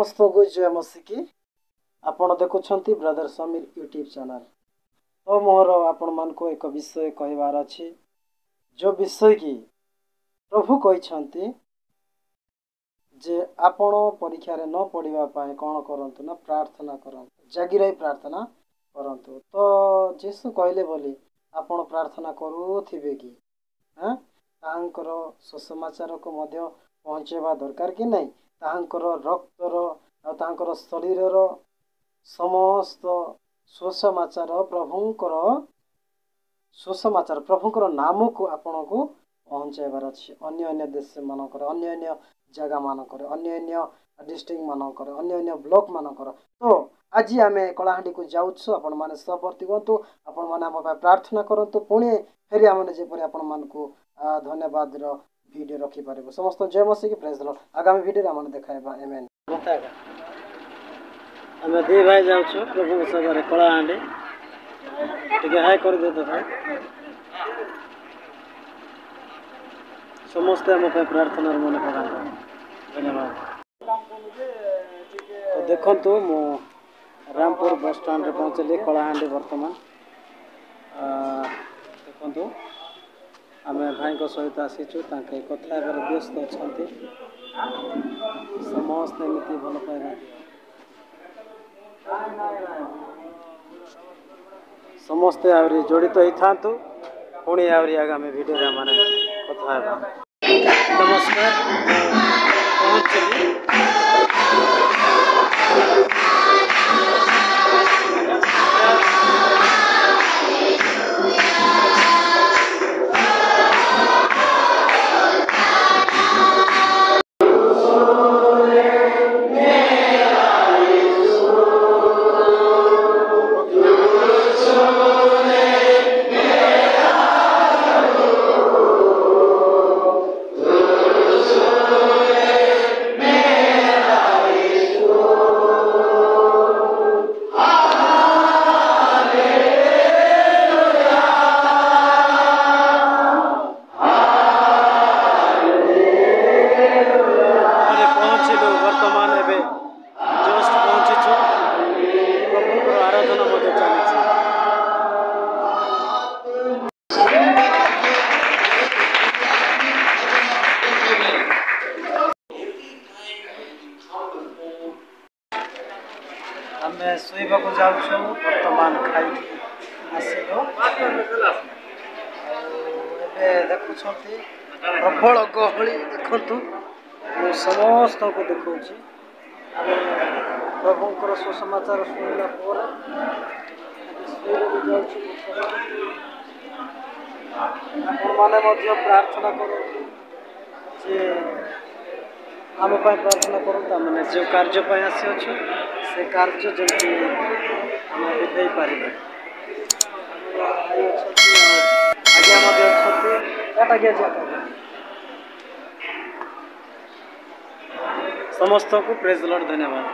समस्त को जय मसीकी आपण देखुंत ब्रदर समीर यूट्यूब चैनल। तो मोर आपण मान को एक विषय कहबार अच्छी जो विषय की प्रभु कहते जे आपण परीक्षा रे न पढ़ा कौन करंतु ना प्रार्थना करंतु जागी रही प्रार्थना करंतु। तो जीसु कहले बोली आपण प्रार्थना करुथिबे कि तांकर सुसमाचार को मध्य पहुँचेबा दरकार कि नहीं, तांकर रक्तर तांकर शरीर समस्त सुसमाचार प्रभुंकर नाम को आपण को पहुँचाइबार अच्छी अन्य अन्य देश मानकर अन्य अन्य जगह मानकर अन्य अन्य डिस्ट्रिक्ट मानकर अन्य अन्य ब्लॉक मानकर। तो आज आम कलाहांडी को जाऊँ आपण मैंने सहवर्ती हूँ आपण मैंने आम प्रार्थना करूँ पुणी फेरी आम जपरी आपण मान को धन्यवाद वीडियो रखिपर समस्त जय मसीह की प्रेज लॉर्ड। आगामी वीडियो आम देखाइबा आमेन। आम दी भाई जाऊँ प्रभु सभा कलाहांडी टे हाई कर दे समस्ते आम प्रार्थना मन पड़ा धन्यवाद। तो देखु मु रामपुर बस स्टाण्ड पहुँचली कलाहांडी बर्तमान देखु आम भाई सहित आसीचु कथा व्यस्त अच्छा समस्त एमती भल पाइबा समस्ते आहरी जड़ित होता पुणी आहरी आगामी वीडियो मैंने कथा नमस्कार आम शोवा को जाऊँ बर्तमान खाई आसलु देखुं प्रबल गहली देखु समस्त को देखा प्रभुंर सुसमाचार शुणला मैंने प्रार्थना करूँ आम प्रार्थना करूँ मैंने जो कार्य आसी से कार्य जमी आम विधेय पार आज्ञा समस्त को प्रेज लॉर्ड धन्यवाद।